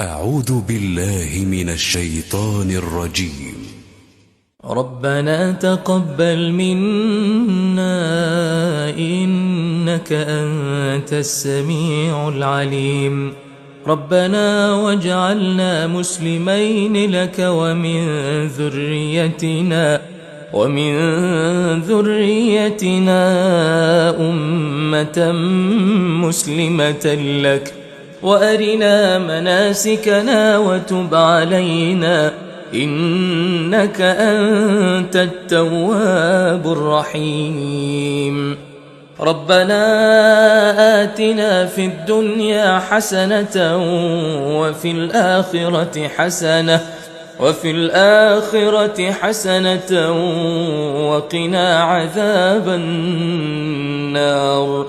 أعوذ بالله من الشيطان الرجيم. ربنا تقبل منا إنك أنت السميع العليم. ربنا واجعلنا مسلمين لك ومن ذريتنا أمة مسلمة لك، وأرنا مناسكنا وتب علينا إنك أنت التواب الرحيم. ربنا آتنا في الدنيا حسنة وفي الآخرة حسنة وقنا عذاب النار.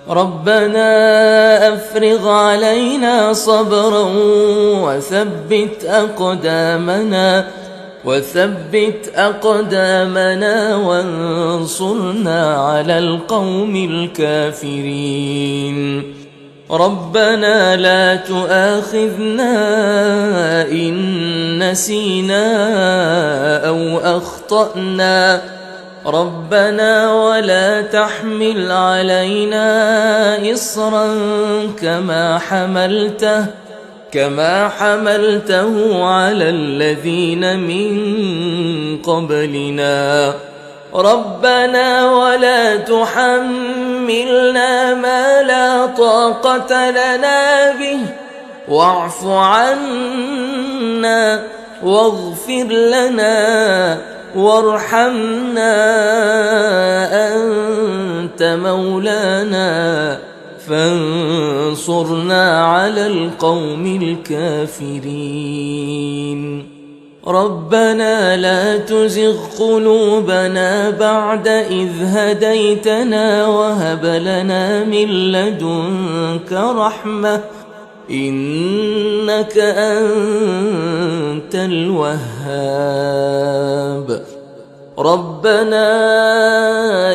ربنا أفرغ علينا صبرا وثبت أقدامنا وانصرنا على القوم الكافرين. ربنا لا تؤاخذنا إن نسينا أو أخطأنا. ربنا ولا تحمل علينا إصرا كما حملته على الذين من قبلنا. ربنا ولا تحملنا ما لا طاقة لنا به، واعف عنا واغفر لنا وارحمنا، أنت مولانا فانصرنا على القوم الكافرين. ربنا لا تزغ قلوبنا بعد إذ هديتنا وهب لنا من لدنك رحمة إنك أنت الوهاب. ربنا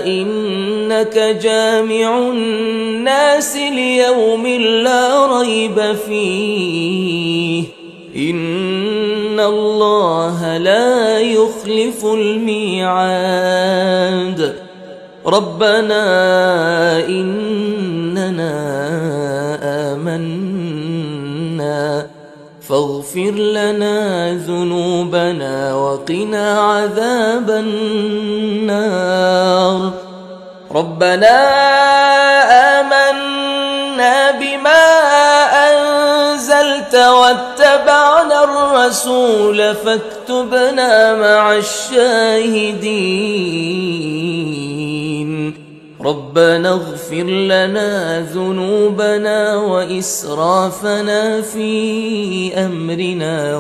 إنك جامع الناس ليوم لا ريب فيه، إن الله لا يخلف الميعاد. ربنا إننا آمنا فاغفر لنا ذنوبنا وقنا عذاب النار. ربنا آمنا بما أنزلت واتبعنا الرسول فاكتبنا مع الشاهدين. ربنا اغفر لنا ذنوبنا وإسرافنا في أمرنا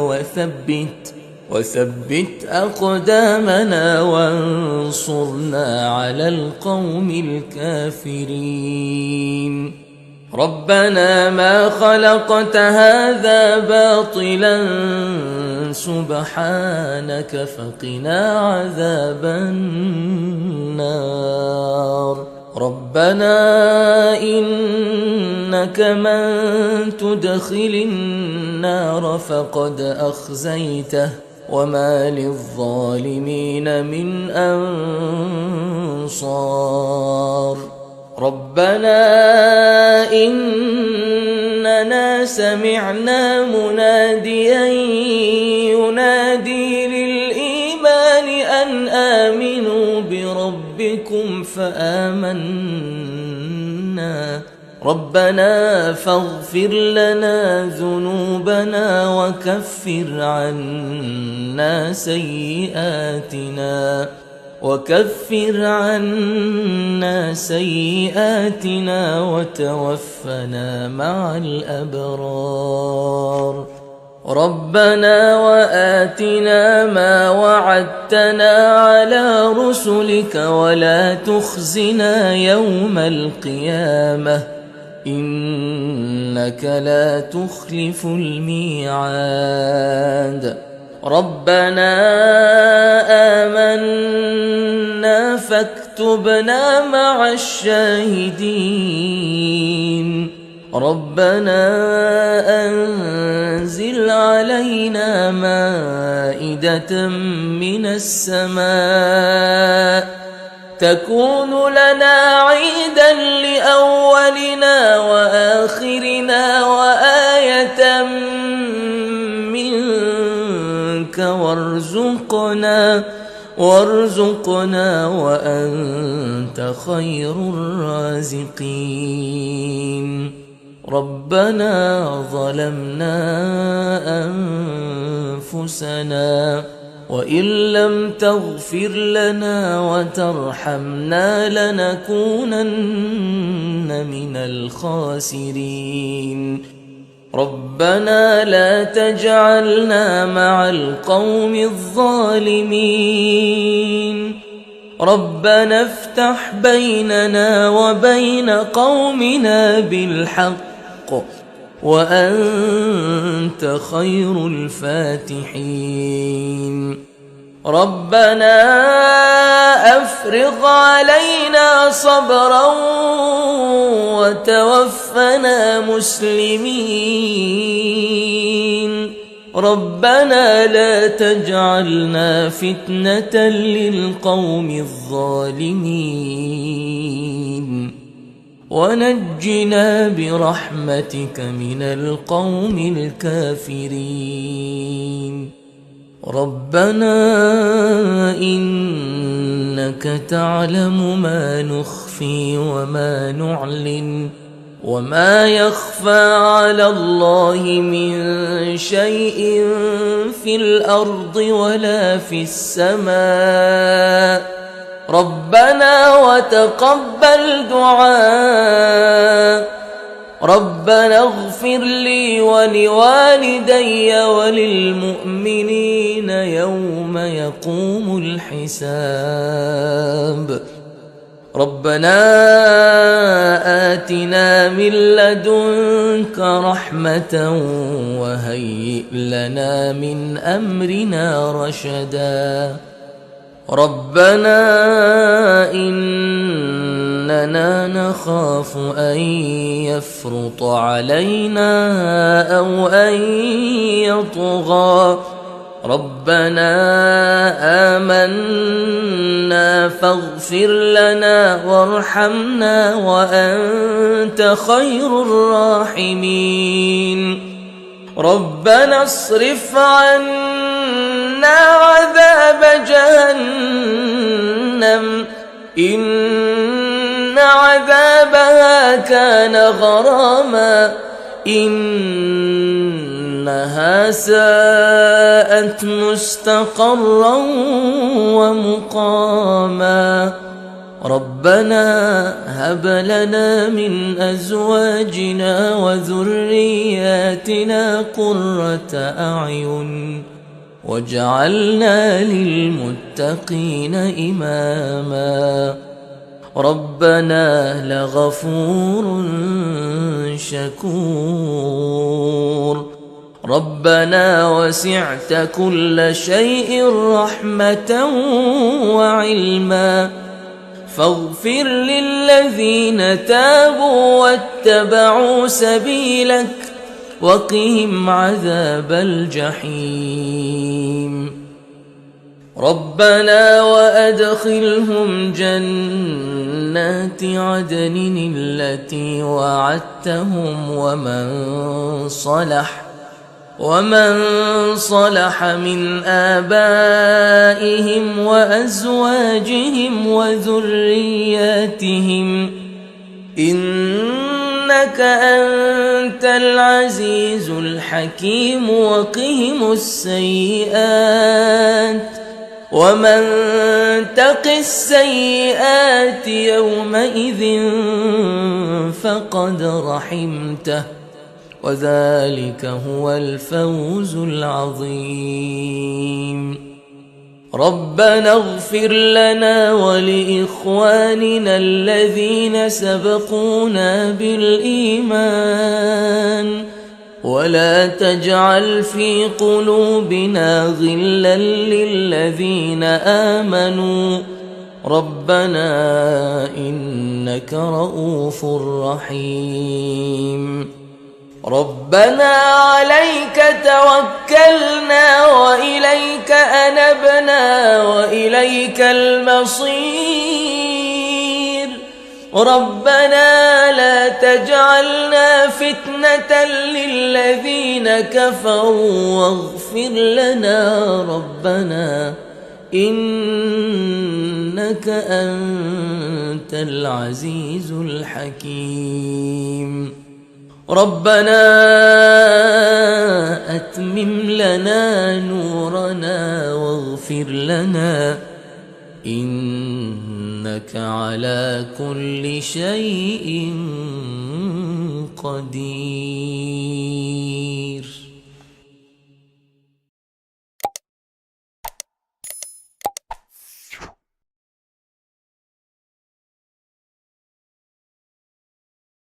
وثبت أقدامنا وانصرنا على القوم الكافرين. ربنا ما خلقت هذا باطلا سبحانك فقنا عذاب النار. ربنا إنك من تدخل النار فقد أخزيته وما للظالمين من أنصار. ربنا إننا سمعنا مناديا ينادي للإيمان أن آمنوا بربكم فآمنا. ربنا فاغفر لنا ذنوبنا وكفر عنا سيئاتنا وتوفنا مع الأبرار. ربنا وآتنا ما وعدتنا على رسلك ولا تخزنا يوم القيامة إنك لا تخلف الميعاد. ربنا آمنا فاكتبنا مع الشاهدين. ربنا أنزل علينا مائدة من السماء تكون لنا عيدا لأولنا وآخرنا وآية منك وارزقنا وأنت خير الرازقين. ربنا ظلمنا أنفسنا وإن لم تغفر لنا وترحمنا لنكونن من الخاسرين. ربنا لا تجعلنا مع القوم الظالمين. ربنا افتح بيننا وبين قومنا بالحق وأنت خير الفاتحين. ربنا أفرغ علينا صبرا وتوفنا مسلمين. ربنا لا تجعلنا فتنة للقوم الظالمين ونجنا برحمتك من القوم الكافرين. ربنا إنك تعلم ما نخفي وما نعلن وما يخفى على الله من شيء في الأرض ولا في السماء. ربنا وتقبل دعاء. ربنا اغفر لي ولوالدي وللمؤمنين يوم يقوم الحساب. ربنا آتنا من لدنك رحمة وهيئ لنا من أمرنا رشدا. ربنا إننا نخاف أن يفرط علينا أو أن يطغى. ربنا آمنا فاغفر لنا وارحمنا وأنت خير الراحمين. ربنا اصرف عنا عذاب جهنم إن عذابها كان غراما إنها ساءت مستقرا ومقاما. ربنا هب لنا من أزواجنا وذرياتنا قرة أعين واجعلنا للمتقين إماما. ربنا لغفور شكور. ربنا وسعت كل شيء رحمة وعلما فاغفر للذين تابوا واتبعوا سبيلك وقهم عذاب الجحيم. ربنا وأدخلهم جنات عدن التي وعدتهم ومن صلح من آبائهم وأزواجهم وذرياتهم إنك أنت العزيز الحكيم. وقهم السيئات ومن تق السيئات يومئذ فقد رحمته وذلك هو الفوز العظيم. ربنا اغفر لنا ولإخواننا الذين سبقونا بالإيمان ولا تجعل في قلوبنا غلا للذين آمنوا ربنا إنك رؤوف رحيم ربنا عليك توكلنا وإليك أنبنا وإليك المصير ربنا لا تجعلنا فتنة للذين كفروا واغفر لنا ربنا إنك أنت العزيز الحكيم ربنا أتمم لنا نورنا واغفر لنا إنك على كل شيء قدير.